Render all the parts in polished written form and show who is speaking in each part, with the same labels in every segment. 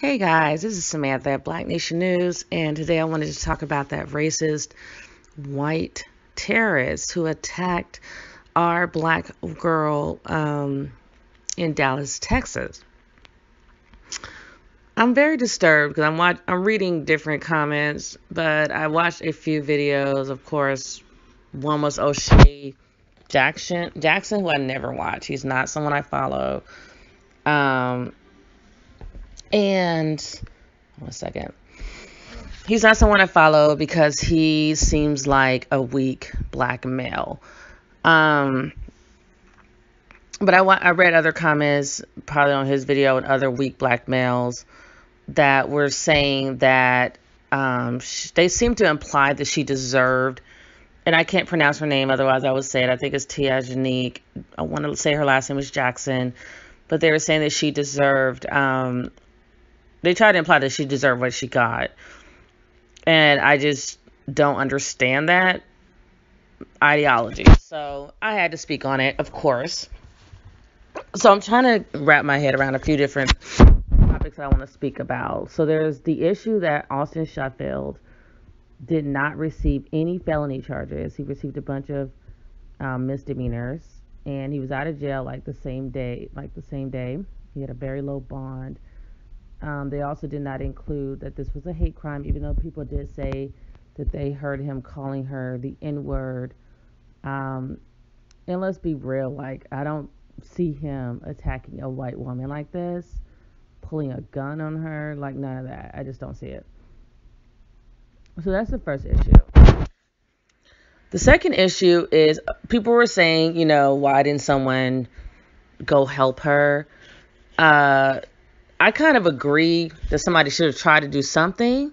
Speaker 1: Hey guys, this is Samantha at Black Nation News, and today I wanted to talk about that racist white terrorist who attacked our black girl in Dallas, Texas. I'm very disturbed because I'm reading different comments, but I watched a few videos. Of course, one was O'Shea Jackson, who I never watch. He's not someone I follow. And one second. He's not someone I follow because he seems like a weak black male. But I read other comments, probably on his video, and other weak black males that were saying that they seem to imply that she deserved, and I can't pronounce her name, otherwise I would say it. I think it's Tia Janique. I want to say her last name was Jackson, but they were saying that she deserved. They tried to imply that she deserved what she got. And I just don't understand that ideology. So I had to speak on it, of course. So I'm trying to wrap my head around a few different topics I want to speak about. So there's the issue that Austin Shuffield did not receive any felony charges. He received a bunch of misdemeanors. And he was out of jail the same day. He had a very low bond. They also did not include that this was a hate crime, even though people did say that they heard him calling her the N-word. And let's be real, I don't see him attacking a white woman like this, pulling a gun on her, none of that. I just don't see it. So that's the first issue. The second issue is people were saying, why didn't someone go help her? I kind of agree that somebody should have tried to do something,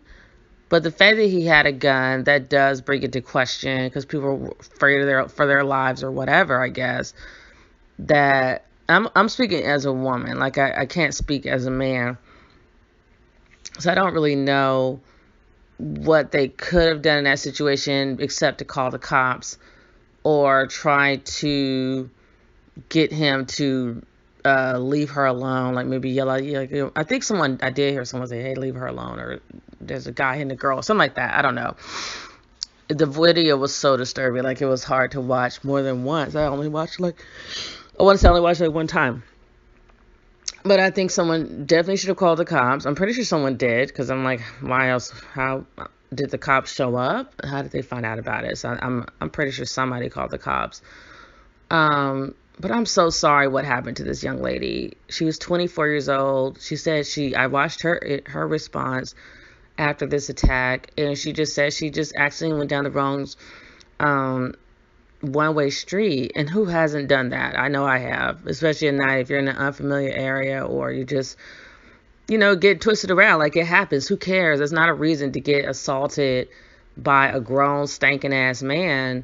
Speaker 1: but the fact that he had a gun, that does bring it to question, because people are afraid for their lives or whatever, I guess. That I'm speaking as a woman, I can't speak as a man, so I don't really know what they could have done in that situation except to call the cops or try to get him to leave her alone, maybe yell at you. I think I did hear someone say, hey, leave her alone, or there's a guy hitting the girl, something like that. I don't know. The video was so disturbing, it was hard to watch more than once. I only watched I want to say I only watched one time. But I think someone definitely should have called the cops. I'm pretty sure someone did, because I'm why else? How did the cops show up? How did they find out about it? So I'm pretty sure somebody called the cops. But I'm so sorry what happened to this young lady. She was 24 years old. She said I watched her response after this attack, and she just said she just accidentally went down the wrong one-way street. And who hasn't done that? I know I have, especially at night if you're in an unfamiliar area, or you just, get twisted around. It happens. Who cares? It's not a reason to get assaulted by a grown, stinking-ass man.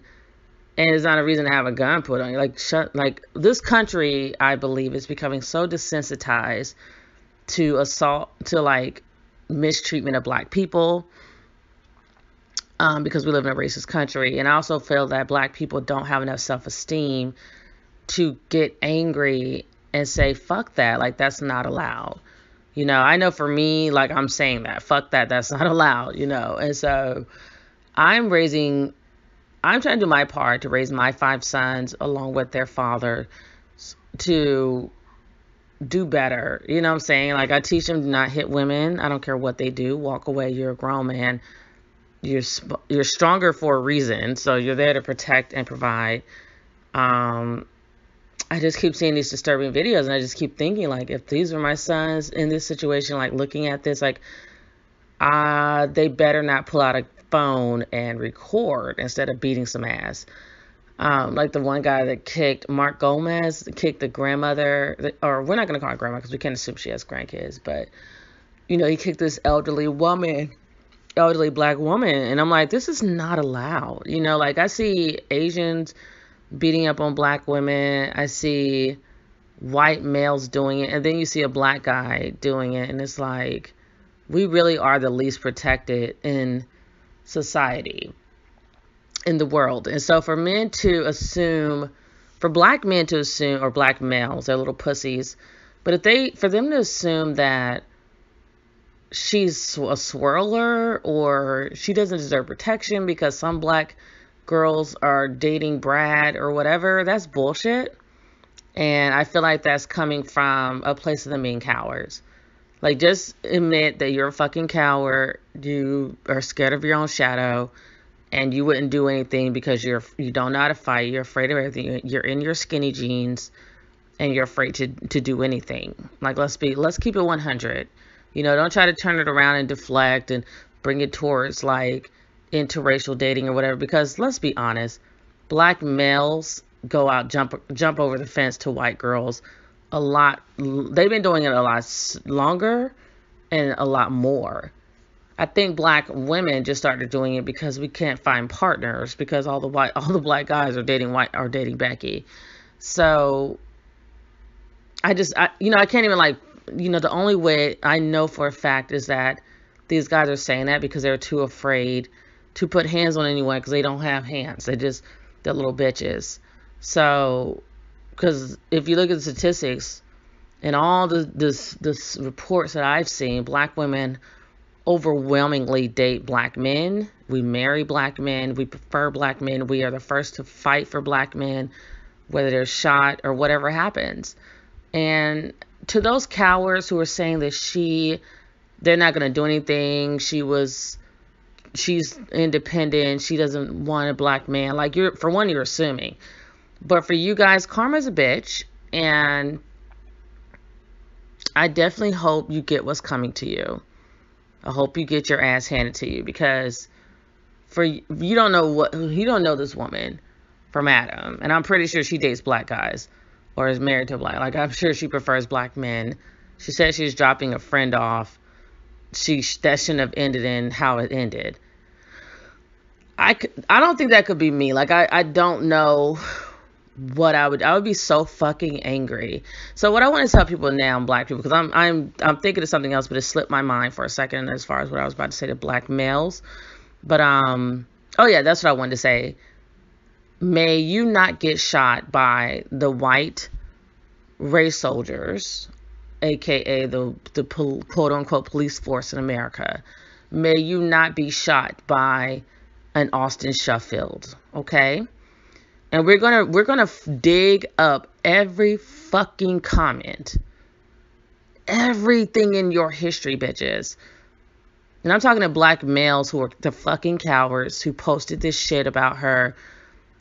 Speaker 1: And it's not a reason to have a gun put on you. This country, I believe, is becoming so desensitized to assault, to mistreatment of black people, because we live in a racist country. And I also feel that black people don't have enough self-esteem to get angry and say, fuck that. That's not allowed. I know for me, I'm saying that, fuck that, that's not allowed, And so I'm trying to do my part to raise my 5 sons along with their father to do better. You know what I'm saying? I teach them to not hit women. I don't care what they do. Walk away. You're a grown man. You're stronger for a reason. So you're there to protect and provide. I just keep seeing these disturbing videos, and I just keep thinking, if these were my sons in this situation, looking at this, they better not pull out a phone and record instead of beating some ass. The one guy that kicked Mark Gomez, kicked the grandmother, or we're not going to call her grandma because we can't assume she has grandkids, but he kicked this elderly black woman, and I'm this is not allowed. I see Asians beating up on black women, I see white males doing it, and then you see a black guy doing it, and it's we really are the least protected in society, in the world. And so for black men to assume, or black males, they're little pussies, but for them to assume that she's a swirler or she doesn't deserve protection because some black girls are dating Brad or whatever. That's bullshit. And I feel like that's coming from a place of them being cowards. Like, just admit that you're a fucking coward. You are scared of your own shadow, and you wouldn't do anything because you don't know how to fight. You're afraid of everything. You're in your skinny jeans, and you're afraid to do anything. Like, let's keep it 100. Don't try to turn it around and deflect and bring it towards like interracial dating or whatever. Because let's be honest, black males go out jump over the fence to white girls a lot. They've been doing it a lot longer and a lot more. I think black women just started doing it because we can't find partners because all the black guys are dating Becky. So I can't even the only way I know for a fact is that these guys are saying that because they're too afraid to put hands on anyone because they don't have hands. They're little bitches. So, because if you look at the statistics and all this reports that I've seen, black women overwhelmingly date black men. We marry black men. We prefer black men. We are the first to fight for black men, whether they're shot or whatever happens. And to those cowards who are saying that they're not going to do anything. She's independent. She doesn't want a black man. Like, for one, you're assuming. But for you guys, karma's a bitch. And I definitely hope you get what's coming to you. I hope you get your ass handed to you because you don't know this woman from Adam. And I'm pretty sure she dates black guys or is married to black. Like, I'm sure she prefers black men. She said she was dropping a friend off. That shouldn't have ended in how it ended. I don't think that could be me. Like, I don't know what I would be so fucking angry. So what I want to tell people now, black people, because I'm thinking of something else, but it slipped my mind for a second as far as what I was about to say to black males. But oh yeah, that's what I wanted to say. May you not get shot by the white race soldiers, aka the quote unquote police force in America. May you not be shot by an Austin Shuffield, okay? And we're gonna dig up every fucking comment, everything in your history, bitches. And I'm talking to black males who are the fucking cowards who posted this shit about her,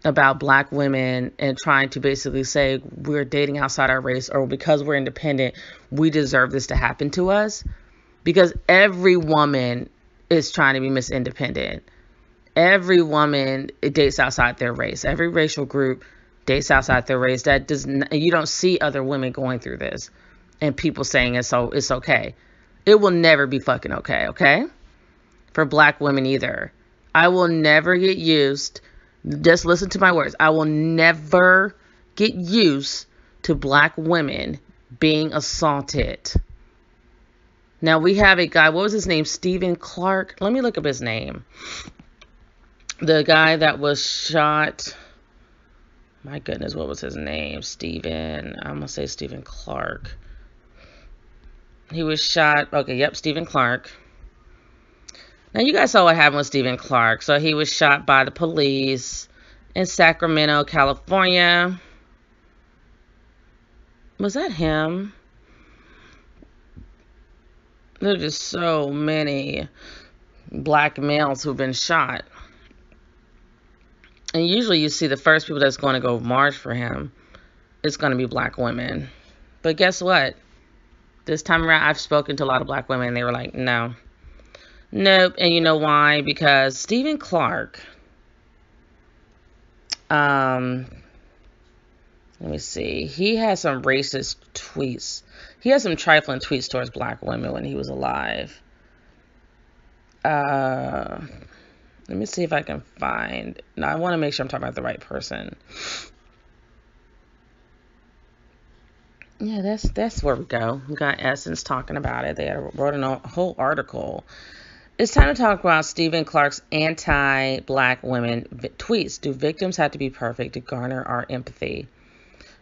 Speaker 1: about black women, and trying to basically say we're dating outside our race, or because we're independent, we deserve this to happen to us. Because every woman is trying to be Miss Independent. Every woman dates outside their race. Every racial group dates outside their race. You don't see other women going through this and people saying it's okay. It will never be fucking okay, okay? For black women either. I will never get used, just listen to my words, I will never get used to black women being assaulted. Now we have a guy, what was his name? Stephen Clark. Let me look up his name. The guy that was shot, my goodness, what was his name? I'm going to say Stephen Clark. He was shot, okay, yep, Stephen Clark. Now, you guys saw what happened with Stephen Clark. So, he was shot by the police in Sacramento, California. Was that him? There are just so many black males who've been shot. And usually you see the first people that's going to go march for him, it's going to be black women. But guess what? This time around, I've spoken to a lot of black women, and they were like, no. Nope. And you know why? Because Stephen Clark, let me see. He had some racist tweets. He had some trifling tweets towards black women when he was alive. Let me see if I can find. Now, I want to make sure I'm talking about the right person. Yeah, that's where we go. We got Essence talking about it. They wrote a whole article. It's time to talk about Stephen Clark's anti-black women tweets. Do victims have to be perfect to garner our empathy?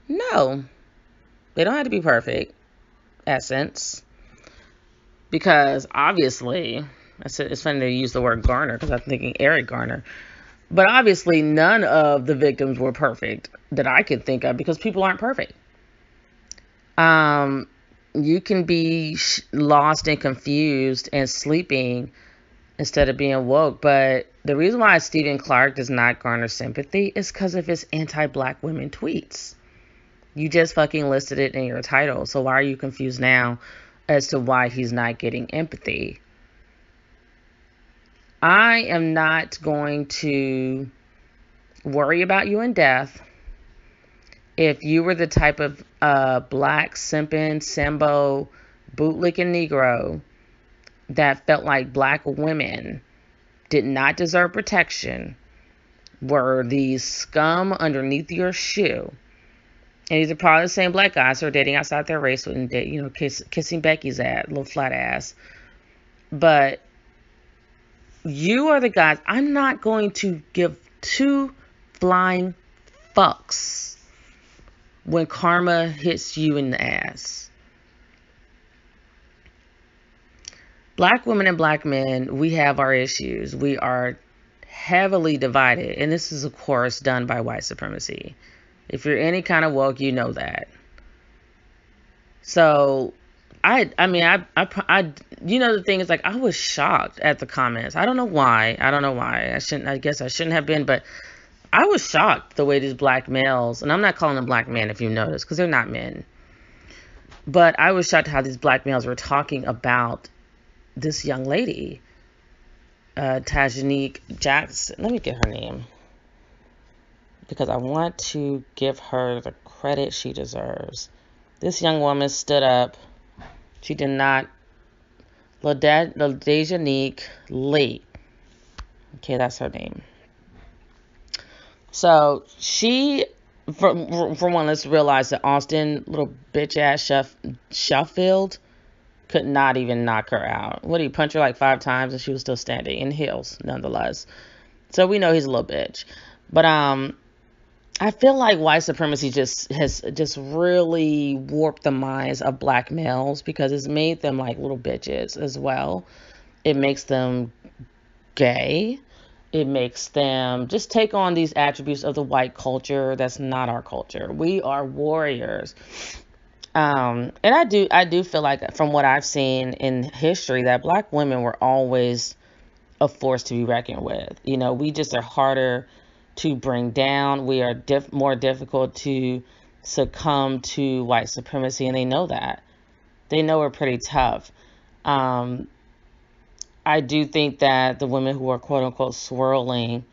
Speaker 1: No, they don't have to be perfect. Essence. Because obviously, it's funny to use the word Garner because I'm thinking Eric Garner. But obviously, none of the victims were perfect that I could think of because people aren't perfect. You can be lost and confused and sleeping instead of being woke. But the reason why Stephen Clark does not garner sympathy is because of his anti-black women tweets. You just fucking listed it in your title. So why are you confused now as to why he's not getting empathy? I am not going to worry about you in death. If you were the type of black simping, Sambo, bootlicking Negro that felt like black women did not deserve protection, were these scum underneath your shoe, and these are probably the same black guys who are dating outside their race and kissing Becky's ass, little flat ass. But you are the guys. I'm not going to give two flying fucks when karma hits you in the ass. Black women and black men, we have our issues. We are heavily divided. And this is, of course, done by white supremacy. If you're any kind of woke, you know that. So, the thing is, like, I was shocked at the comments. I don't know why. I guess I shouldn't have been, but I was shocked the way these black males, and I'm not calling them black men if you notice, because they're not men. But I was shocked how these black males were talking about this young lady, Tajanique Jackson. Let me get her name, because I want to give her the credit she deserves. This young woman stood up. She did not. Tajanique Lee. Okay, that's her name. So she, for one, let's realize that Austin, little bitch ass Shuffield, could not even knock her out. What, he punched her like 5 times and she was still standing in heels, nonetheless. So we know he's a little bitch. But I feel like white supremacy has really warped the minds of black males because it's made them like little bitches as well. It makes them gay. It makes them just take on these attributes of the white culture that's not our culture. We are warriors. And I do feel like, from what I've seen in history, that black women were always a force to be reckoned with. You know, we just are harder to bring down. We are more difficult to succumb to white supremacy, and they know that. They know we're pretty tough. I do think that the women who are quote unquote swirling,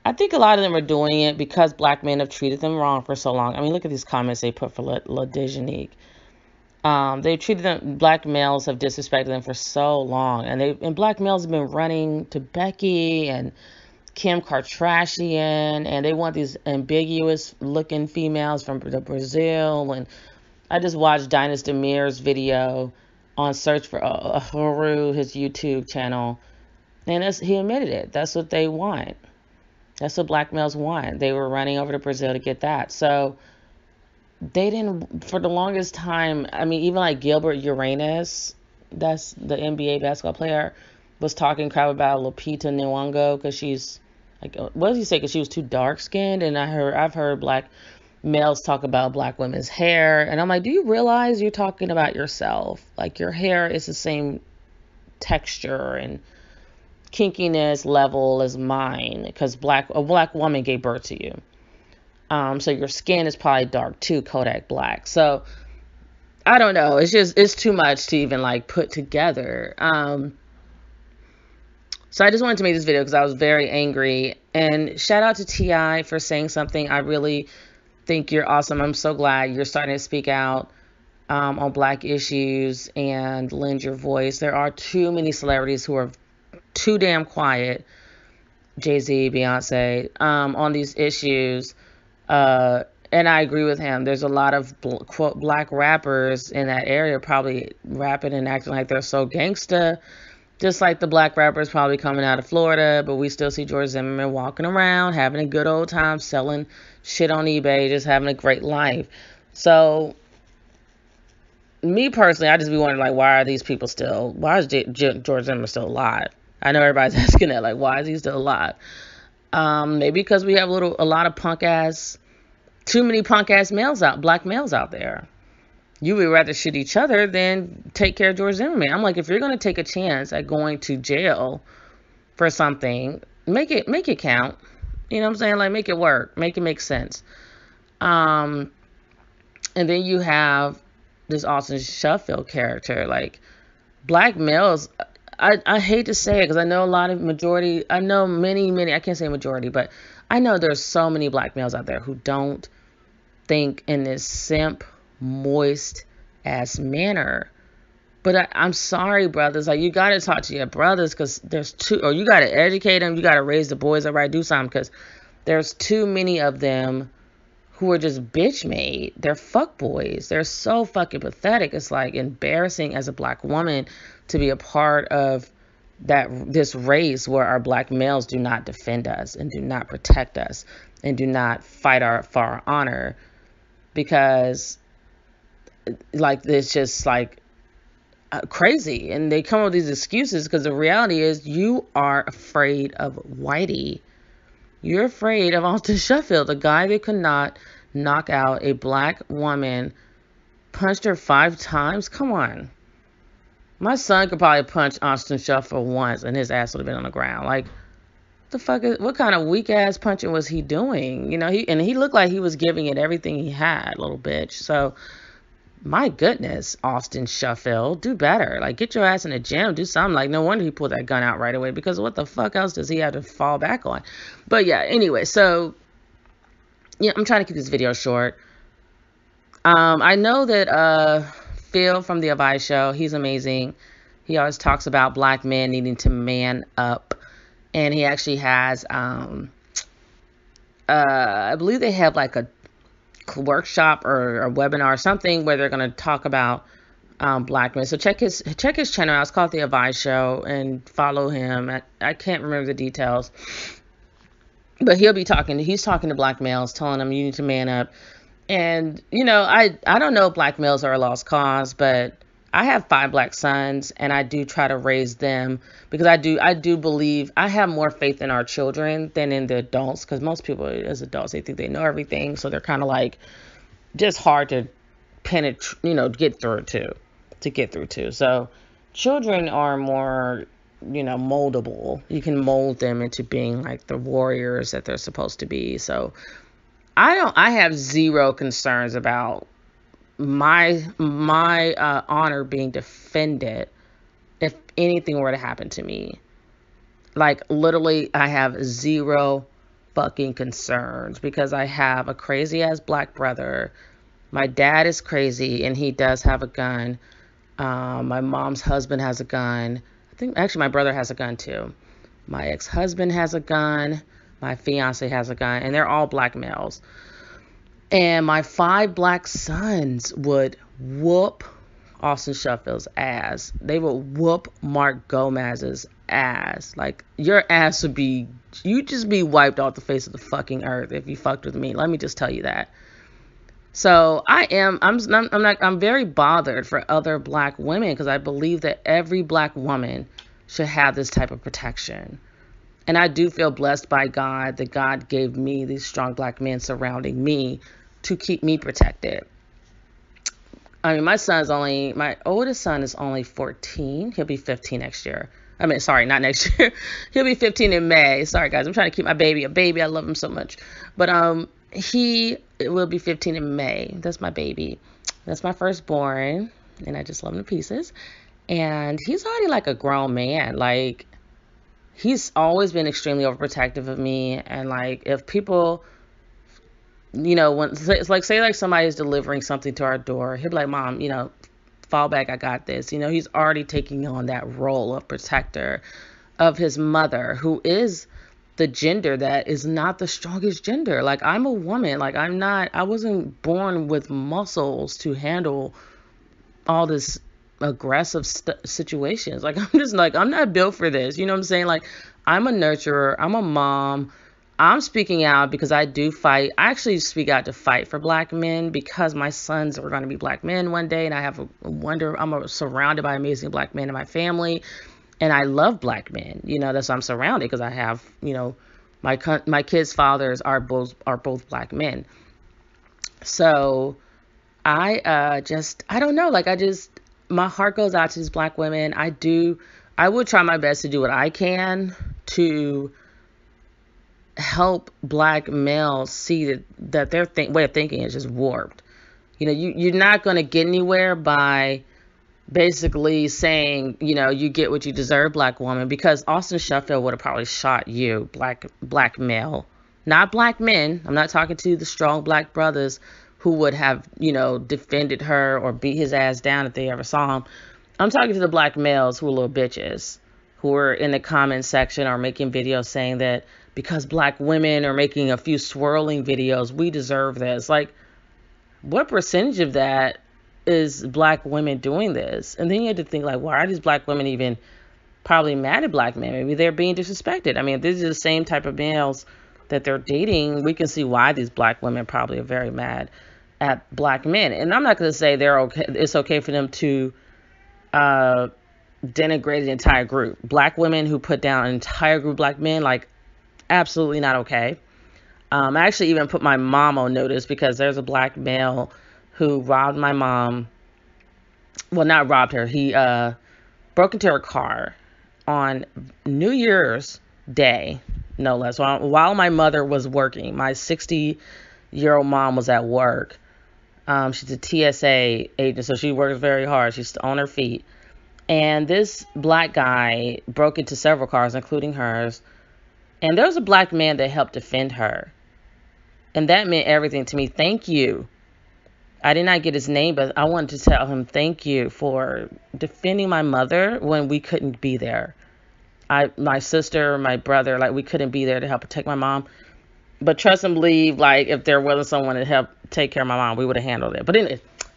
Speaker 1: I think a lot of them are doing it because black men have treated them wrong for so long. I mean, look at these comments they put for Tajanique. They treated them, black males have disrespected them for so long, and black males have been running to Becky and Kim Kardashian, and they want these ambiguous looking females from Brazil. And I just watched Dinus Demir's video on Search for Haru, his YouTube channel, and he admitted it. That's what they want. That's what black males want. They were running over to Brazil to get that. So they didn't, for the longest time, I mean, even like Gilbert Uranus, that's the NBA basketball player, was talking crap about Lupita Nyong'o because she's, like, what does he say? Because she was too dark-skinned. And I've heard black males talk about black women's hair, and I'm like, do you realize you're talking about yourself? Like, your hair is the same texture and kinkiness level as mine, because a black woman gave birth to you. So your skin is probably dark too, Kodak black. So I don't know. It's too much to even like put together. So I just wanted to make this video because I was very angry. And shout out to T.I. for saying something. I really think you're awesome. I'm so glad you're starting to speak out on black issues and lend your voice. There are too many celebrities who are too damn quiet, Jay-Z, Beyonce, on these issues. And I agree with him. There's a lot of quote black rappers in that area probably rapping and acting like they're so gangsta, just like the black rappers probably coming out of Florida. But we still see George Zimmerman walking around, having a good old time, selling shit on eBay, just having a great life. So me personally, I just be wondering, like, why is George Zimmerman still alive? I know everybody's asking that, like, why is he still alive? Maybe because we have too many punk ass black males out there. You would rather shoot each other than take care of George Zimmerman. I'm like, if you're going to take a chance at going to jail for something, make it count. You know what I'm saying? Like, make it work. Make it make sense. And then you have this Austin Shuffield character. Like, black males, I hate to say it because I know I know many, I can't say majority, but I know there's so many black males out there who don't think in this simp, moist ass manner. But I'm sorry, brothers. Like, you got to talk to your brothers because or you got to educate them. You got to raise the boys up right, do something because there's too many of them who are just bitch made. They're fuck boys. They're so fucking pathetic. It's like embarrassing as a black woman to be a part of this race where our black males do not defend us and do not protect us and do not fight for our honor, because like it's just like crazy, and they come up with these excuses because the reality is you are afraid of Whitey. You're afraid of Austin Shuffield, the guy that could not knock out a black woman, punched her 5 times. Come on. My son could probably punch Austin Shuffield once and his ass would have been on the ground. Like, what kind of weak ass punching was he doing? You know, he looked like he was giving it everything he had, little bitch. So, my goodness, Austin Shuffield, do better. Like, get your ass in the gym, do something. Like, no wonder he pulled that gun out right away, because what the fuck else does he have to fall back on? But yeah, anyway, so yeah, I'm trying to keep this video short. I know that Phil from the Avice Show, he's amazing. He always talks about black men needing to man up, and he actually has I believe they have like a workshop or a webinar or something where they're going to talk about black men. So check his channel out. It's called the Avice Show, and follow him. I can't remember the details, but he's talking to black males, telling them you need to man up. And you know, I don't know if black males are a lost cause, but I have 5 black sons, and I do try to raise them because I do believe I have more faith in our children than in the adults, because most people as adults, they think they know everything, so they're kind of like just hard to penetrate, you know, get through to. So children are more, you know, moldable. You can mold them into being like the warriors that they're supposed to be. So I have zero concerns about my honor being defended if anything were to happen to me. Like, literally, I have zero fucking concerns because I have a crazy ass black brother. My dad is crazy and he does have a gun. My mom's husband has a gun. I think actually my brother has a gun too. My ex-husband has a gun. My fiance has a gun, and they're all black males. And my 5 black sons would whoop Austin Shuffield's ass. They would whoop Mark Gomez's ass. Like, your ass would be, you'd just be wiped off the face of the fucking earth if you fucked with me. Let me just tell you that. So I'm very bothered for other black women, because I believe that every black woman should have this type of protection. And I do feel blessed by God that God gave me these strong black men surrounding me to keep me protected. I mean, my oldest son is only 14. He'll be 15 next year. I mean, sorry, not next year. He'll be 15 in May. Sorry, guys. I'm trying to keep my baby a baby. I love him so much. But he will be 15 in May. That's my baby. That's my firstborn. And I just love him to pieces. And he's already like a grown man. Like, he's always been extremely overprotective of me. And like, if people, you know, when it's like, say like somebody's delivering something to our door, he'll be like, Mom, you know, fall back, I got this. You know, he's already taking on that role of protector of his mother, who is the gender that is not the strongest gender. Like, I'm a woman. Like, I wasn't born with muscles to handle all this aggressive situations. Like, I'm not built for this. You know what I'm saying? Like, I'm a nurturer. I'm a mom. I'm speaking out because I do fight. I actually speak out to fight for black men because my sons are going to be black men one day, and I have I'm surrounded by amazing black men in my family, and I love black men. That's why I'm surrounded, because I have, my kids' fathers are both black men. So I don't know, like my heart goes out to these black women. I would try my best to do what I can to help black males see that their way of thinking is just warped. You're not going to get anywhere by basically saying, you get what you deserve, black woman, because Austin Shuffield would have probably shot you, black male, not black men. I'm not talking to the strong black brothers who would have, defended her or beat his ass down if they ever saw him. I'm talking to the black males who are little bitches, who are in the comment section or making videos saying that because black women are making a few swirling videos, we deserve this. Like, what percentage of that is black women doing this? And then you have to think, like, why are these black women even probably mad at black men? Maybe they're being disrespected. I mean, if these are the same type of males that they're dating, we can see why these black women probably are very mad at black men. And I'm not going to say it's okay for them to denigrate the entire group. Black women who put down an entire group of black men, like, absolutely not okay. I actually even put my mom on notice because there's a black male who robbed my mom. Well, not robbed her. He broke into her car on New Year's Day, no less. While my mother was working, my 60-year-old mom was at work. She's a TSA agent, so she works very hard. She's on her feet. And this black guy broke into several cars, including hers. And there was a black man that helped defend her. And that meant everything to me. Thank you. I did not get his name, but I wanted to tell him thank you for defending my mother when we couldn't be there. My sister, my brother, like, we couldn't be there to help protect my mom. But trust and believe, like, if there wasn't someone to help take care of my mom, we would have handled it. But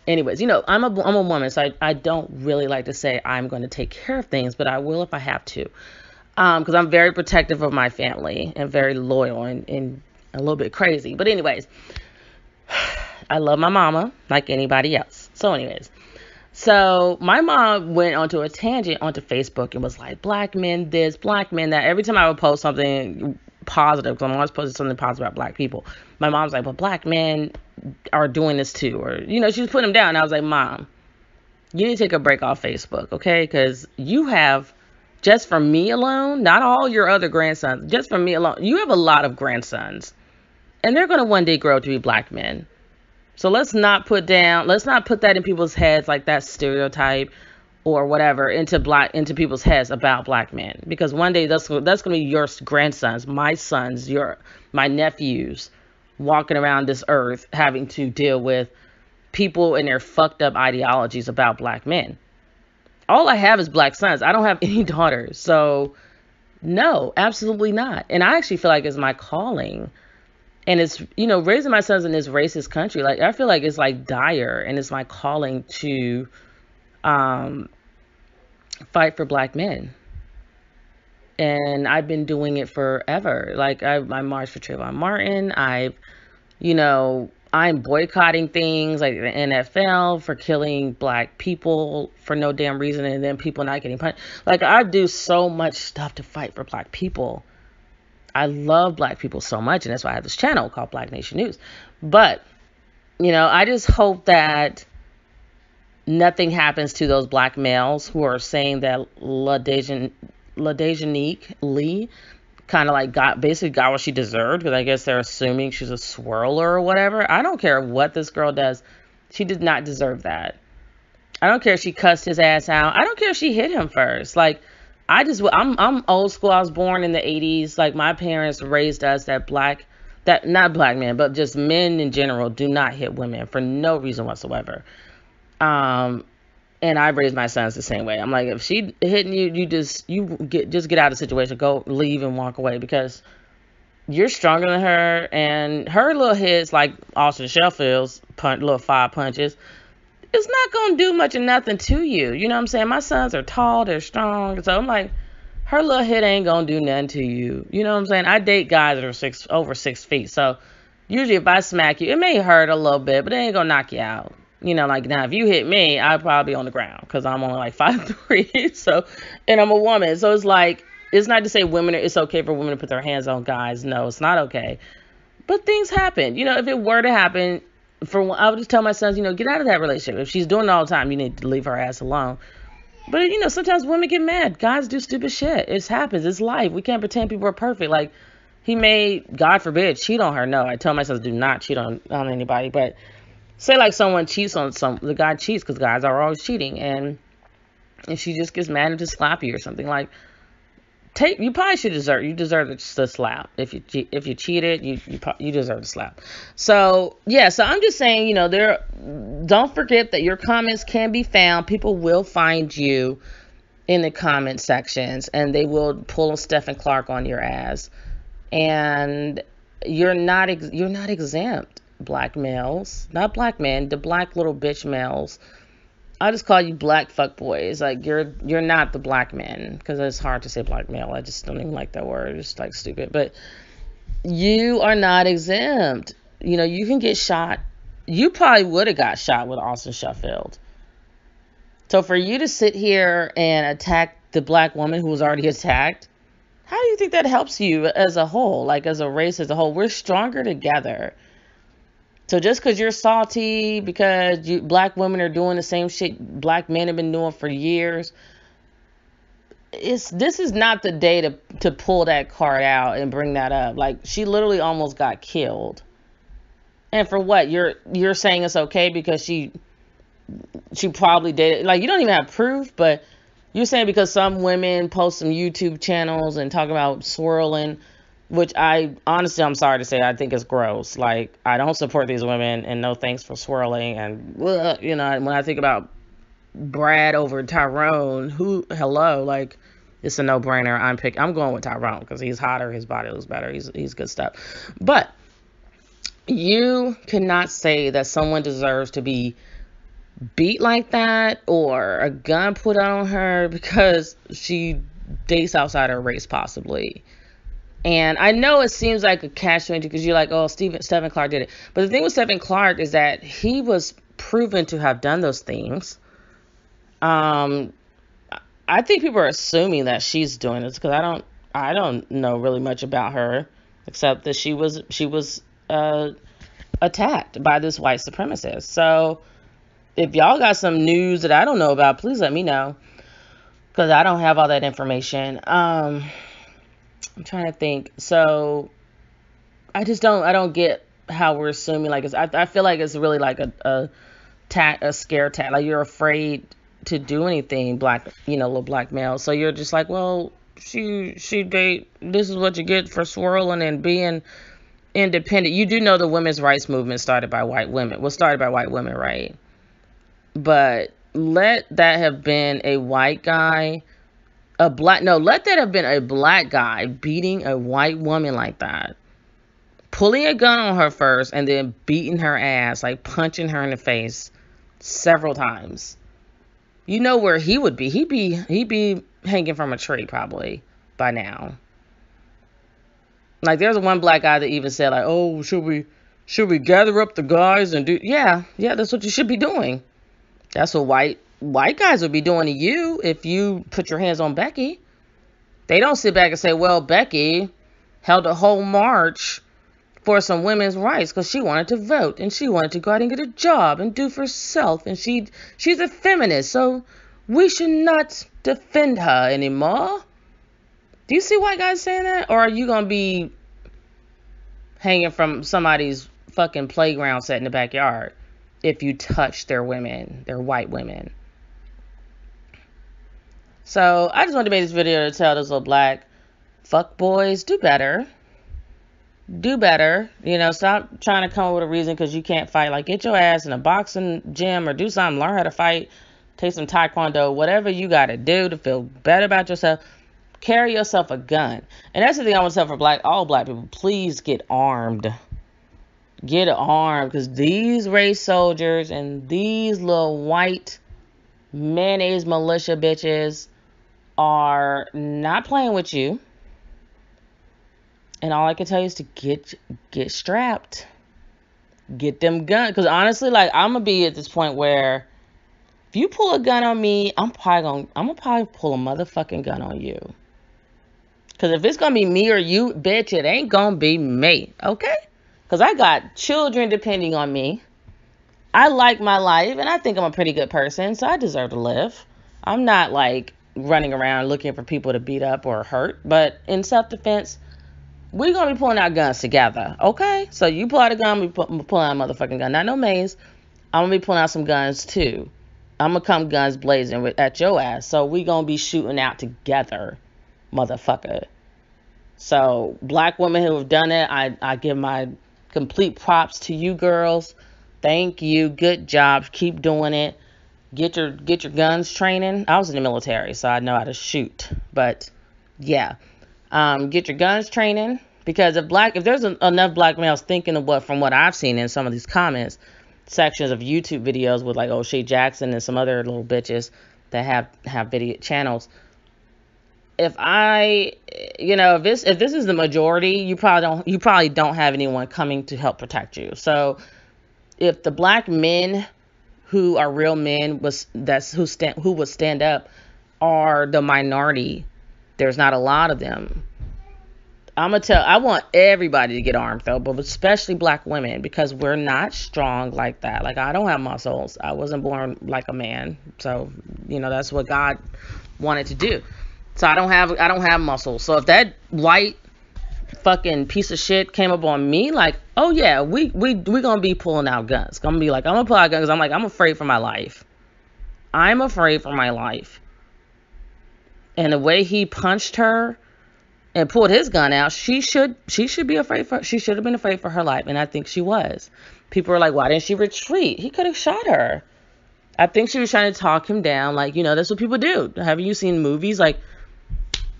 Speaker 1: anyways, I'm a woman, so I don't really like to say I'm going to take care of things, but I will if I have to. Because I'm very protective of my family and very loyal and a little bit crazy. But anyways, I love my mama like anybody else. So my mom went onto a tangent onto Facebook and was like, black men this, black men that. Every time I would post something positive, because I'm always posting something positive about black people, my mom's like, but black men are doing this too. Or, she was putting them down. And I was like, Mom, you need to take a break off Facebook, okay? Because you have, just from me alone, not all your other grandsons, just from me alone, you have a lot of grandsons. And they're going to one day grow up to be black men. So let's not put that in people's heads, like that stereotype or whatever, into people's heads about black men. Because one day that's going to be your grandsons, my sons, my nephews walking around this earth having to deal with people and their fucked up ideologies about black men. All I have is black sons. I don't have any daughters. So no, absolutely not. And I actually feel like it's my calling. And it's, raising my sons in this racist country, like, I feel like it's like dire, and it's my calling to fight for black men. And I've been doing it forever. Like, I marched for Trayvon Martin. I'm boycotting things like the NFL for killing black people for no damn reason, and then people not getting punished. Like, I do so much stuff to fight for black people. I love black people so much, and that's why I have this channel called Black Nation News. But, I just hope that nothing happens to those black males who are saying that LaDejanique Lee kind of like got what she deserved, because I guess they're assuming she's a swirler or whatever. I don't care what this girl does. She did not deserve that. I don't care if she cussed his ass out. I don't care if she hit him first. Like, I'm old school. I was born in the 80s. Like, my parents raised us that not black men, but just men in general do not hit women for no reason whatsoever. And I raised my sons the same way. I'm like, if she hitting you, just get out of the situation, go leave and walk away, because you're stronger than her, and her little hits, like Austin Sheffield's little 5 punches, it's not going to do much of nothing to you. You know what I'm saying? My sons are tall, they're strong. So I'm like, her little hit ain't gonna do nothing to you. You know what I'm saying? I date guys that are over 6 feet, so usually if I smack you, it may hurt a little bit, but it ain't gonna knock you out. You know, like now if you hit me, I'd probably be on the ground because I'm only like 5'3", so, and I'm a woman, so it's like, it's not to say it's okay for women to put their hands on guys. No, it's not okay. But things happen. You know, if it were to happen, I would just tell my sons, you know, get out of that relationship. If she's doing it all the time, you need to leave her ass alone. But, you know, sometimes women get mad. Guys do stupid shit. It happens. It's life. We can't pretend people are perfect. Like, he may, God forbid, cheat on her. No, I tell my sons, do not cheat on anybody. But say, like, someone cheats on the guy cheats because guys are always cheating. And she just gets mad and just slap you or something. Like, you probably should deserve the slap. If you cheated, you deserve the slap. So yeah, so I'm just saying, you know, don't forget that your comments can be found. People will find you in the comment sections, and they will pull Stephen Clark on your ass. And you're not exempt, black males, not black men, the black little bitch males. I just call you black fuckboys. Like, you're not the black men, because it's hard to say black male. I just don't even like that word. It's like stupid. But you are not exempt. You know, you can get shot. You probably would have got shot with Austin Shuffield. So for you to sit here and attack the black woman who was already attacked, how do you think that helps you as a whole? Like, as a race as a whole, we're stronger together. So just because you're salty because black women are doing the same shit black men have been doing for years, this is not the day to pull that card out and bring that up. Like, she literally almost got killed. And for what? You're saying it's okay because she probably dated, like, you don't even have proof, but you're saying because some women post some YouTube channels and talk about swirling, which I'm sorry to say, I think it's gross. Like, I don't support these women, and no thanks for swirling. And, you know, when I think about Brad over Tyrone, hello, like, it's a no-brainer. I'm going with Tyrone because he's hotter, his body looks better, he's good stuff. But you cannot say that someone deserves to be beat like that or a gun put out on her because she dates outside her race, possibly. And I know it seems like a catch-22 because you're like, oh, Stephen Clark did it. But the thing with Stephen Clark is that he was proven to have done those things. I think people are assuming that she's doing this because I don't know really much about her except that she was attacked by this white supremacist. So if y'all got some news that I don't know about, please let me know because I don't have all that information. I'm trying to think. So I don't get how we're assuming, like, I feel like it's really like a scare tactic. Like, you're afraid to do anything, little black male. So you're just like, well, this is what you get for swirling and being independent. You do know the women's rights movement started by white women. Was started by white women, right? But let that have been a white guy. Let that have been a black guy beating a white woman like that. Pulling a gun on her first and then beating her ass, like punching her in the face several times. You know where he would be. He'd be hanging from a tree probably by now. Like, there's one black guy that even said, like, oh, should we gather up the guys and do, yeah, that's what you should be doing. That's what white guys would be doing to you if you put your hands on Becky. They don't sit back and say, well, Becky held a whole march for some women's rights because she wanted to vote and she wanted to go out and get a job and do for herself, and she's a feminist, so we should not defend her anymore. Do you see white guys saying that? Or are you gonna be hanging from somebody's fucking playground set in the backyard if you touch their white women? So I just wanted to make this video to tell those little black fuck boys, do better. Do better. You know, stop trying to come up with a reason because you can't fight. Like, get your ass in a boxing gym or do something. Learn how to fight. Take some taekwondo. Whatever you got to do to feel better about yourself. Carry yourself a gun. And that's the thing I want to tell for all black people. Please get armed. Get armed. Because these race soldiers and these little white mayonnaise militia bitches are not playing with you. And all I can tell you is to get strapped. Get them guns. Because honestly, like, I'm going to be at this point where if you pull a gun on me, I'm gonna probably pull a motherfucking gun on you. Because if it's going to be me or you, bitch, it ain't going to be me. Okay? Because I got children depending on me. I like my life, and I think I'm a pretty good person, so I deserve to live. I'm not, like, running around looking for people to beat up or hurt. But in self-defense, we're going to be pulling out guns together, okay? So you pull out a gun, I'm pulling out a motherfucking gun. Not no maze. I'm going to be pulling out some guns, too. I'm going to come guns blazing at your ass. So we going to be shooting out together, motherfucker. So black women who have done it, I give my complete props to you girls. Thank you. Good job. Keep doing it. Get your guns training. I was in the military, so I know how to shoot. But yeah, get your guns training, because if there's enough black males thinking of from what I've seen in some of these comments sections of YouTube videos with like O'Shea Jackson and some other little bitches that have video channels. If this is the majority, you probably don't have anyone coming to help protect you. So if the black men who are real men who would stand up are the minority, there's not a lot of them. I want everybody to get armed though, but especially black women, because we're not strong like that. Like, I don't have muscles. I wasn't born like a man. So, that's what God wanted to do. So I don't have muscles. So if that white fucking piece of shit came up on me, like, oh yeah, we gonna be pulling out guns. I'm gonna pull out guns. I'm afraid for my life. I'm afraid for my life. And the way he punched her and pulled his gun out, she should be afraid she should have been afraid for her life, and I think she was. People are like, why didn't she retreat? He could have shot her. I think she was trying to talk him down, like, that's what people do. Haven't you seen movies? Like,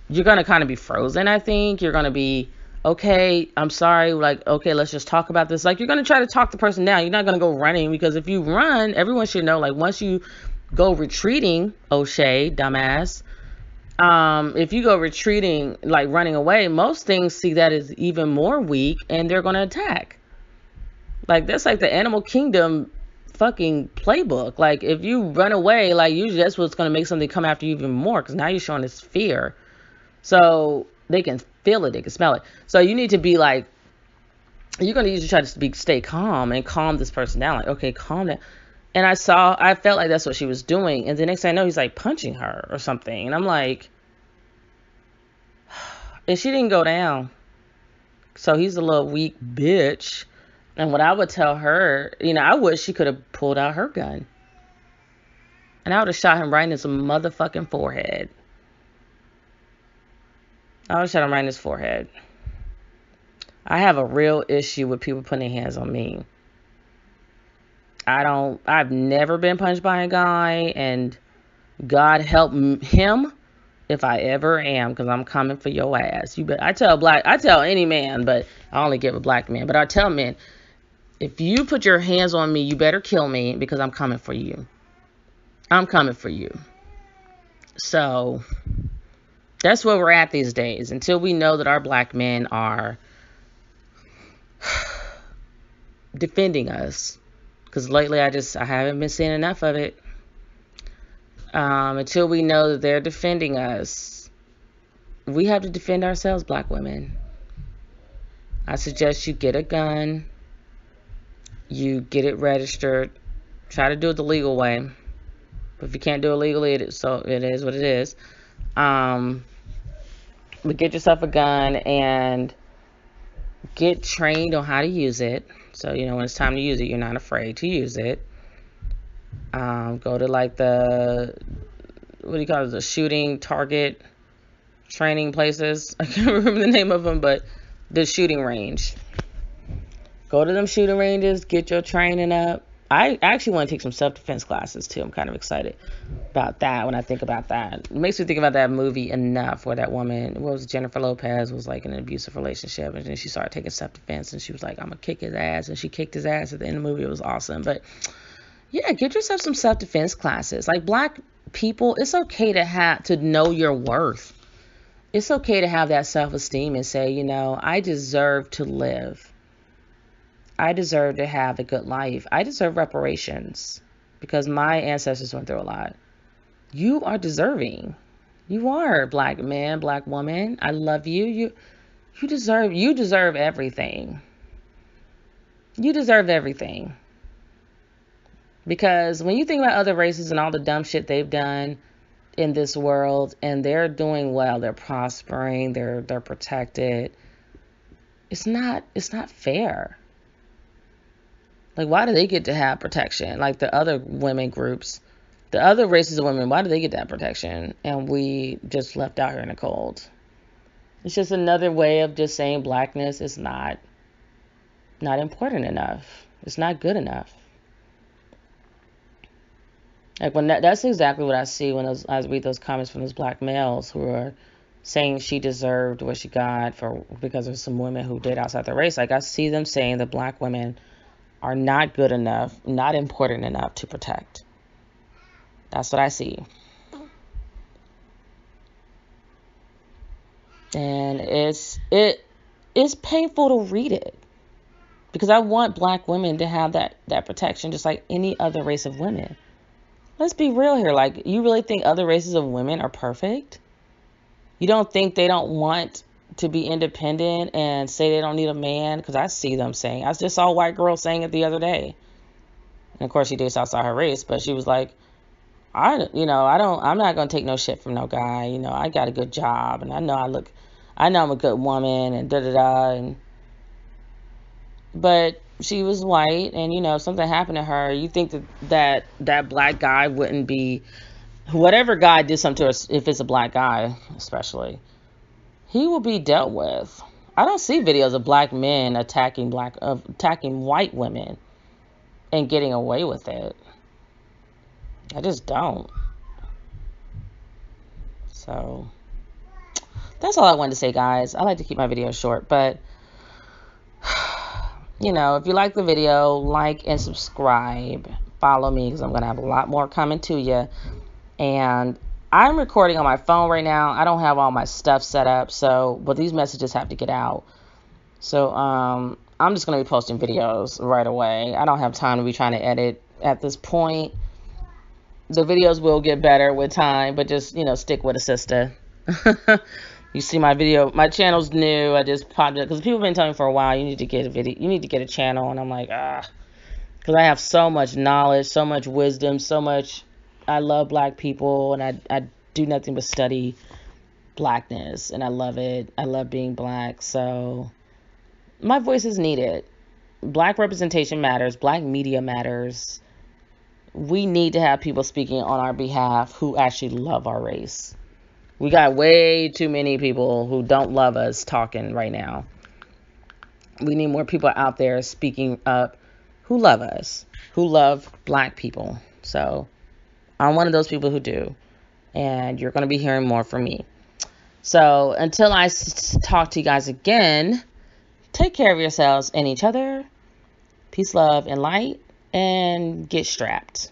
Speaker 1: you're gonna kind of be frozen. I think you're gonna be, okay, I'm sorry, like, okay, let's just talk about this. Like, you're gonna try to talk the person down. You're not gonna go running, because if you run, everyone should know, like, once you go retreating, O'Shea, dumbass, if you go retreating, like running away, most things see that as even more weak, and they're gonna attack. Like, that's like the animal kingdom fucking playbook. Like, if you run away, like, usually that's what's gonna make something come after you even more, because now you're showing this fear. So they can feel it, they can smell it. So you need to be like, you're going to usually try to stay calm and calm this person down. Like, okay, calm down. And I felt like that's what she was doing. And the next thing I know, he's like punching her or something. And I'm like, and she didn't go down. So he's a little weak bitch. And what I would tell her, I wish she could have pulled out her gun. And I would have shot him right in his motherfucking forehead. I was trying to right in his forehead. I have a real issue with people putting their hands on me. I've never been punched by a guy, and God help him if I ever am, because I'm coming for your ass. I tell any man, but I only give a black man, but I tell men, if you put your hands on me, you better kill me, because I'm coming for you. I'm coming for you. So that's where we're at these days, until we know that our black men are defending us. Because lately I haven't been seeing enough of it. Until we know that they're defending us, we have to defend ourselves, black women. I suggest you get a gun. You get it registered. Try to do it the legal way. But if you can't do it legally, it is what it is. But get yourself a gun and get trained on how to use it. So, when it's time to use it, you're not afraid to use it. Go to like the shooting target training places. I can't remember the name of them, but the shooting range. Go to them shooting ranges, get your training up. I actually want to take some self-defense classes too. I'm kind of excited about that when I think about that. It makes me think about that movie Enough, where that woman, Jennifer Lopez, was like in an abusive relationship, and then she started taking self-defense, and she was like, I'm gonna kick his ass, and she kicked his ass at the end of the movie. It was awesome. But yeah, get yourself some self-defense classes. Like, black people, it's okay to know your worth. It's okay to have that self-esteem and say, I deserve to live. I deserve to have a good life. I deserve reparations because my ancestors went through a lot. You are deserving. You are, black man, black woman. I love you. You deserve everything. You deserve everything. Because when you think about other races and all the dumb shit they've done in this world, and they're doing well, they're prospering, they're protected. It's not fair. Like, why do they get to have protection? Like the other women groups, the other races of women, why do they get that protection? And we just left out here in the cold. It's just another way of just saying blackness is not important enough. It's not good enough. Like when that's exactly what I see when I read those comments from those black males who are saying she deserved what she got because of some women who did outside the race. Like I see them saying that black women are not good enough, not important enough to protect. That's what I see. And it's painful to read it because I want black women to have that protection just like any other race of women. Let's be real here. Like, you really think other races of women are perfect? You don't think they don't want to be independent and say they don't need a man? Because I see them saying, I just saw a white girl saying it the other day. And of course she dates outside her race, but she was like, I'm not going to take no shit from no guy. I got a good job and I know I'm a good woman and da-da-da. But she was white and, if something happened to her, you think that black guy wouldn't be, whatever guy did something to her, if it's a black guy especially, he will be dealt with. I don't see videos of black men attacking white women and getting away with it. I just don't. So that's all I wanted to say, guys. I like to keep my videos short, but if you like the video, like and subscribe. Follow me because I'm going to have a lot more coming to you. And I'm recording on my phone right now. I don't have all my stuff set up, but these messages have to get out. So I'm just going to be posting videos right away. I don't have time to be trying to edit at this point. The videos will get better with time, but just, stick with a sister. You see my channel's new. I just popped it because people have been telling me for a while, you need to get a channel. And I'm like, because I have so much knowledge, so much wisdom, I love black people, and I do nothing but study blackness, and I love it. I love being black. So my voice is needed. Black representation matters. Black media matters. We need to have people speaking on our behalf who actually love our race. We got way too many people who don't love us talking right now. We need more people out there speaking up who love us, who love black people. So I'm one of those people who do. And you're going to be hearing more from me. So until I talk to you guys again, take care of yourselves and each other. Peace, love, and light. And get strapped.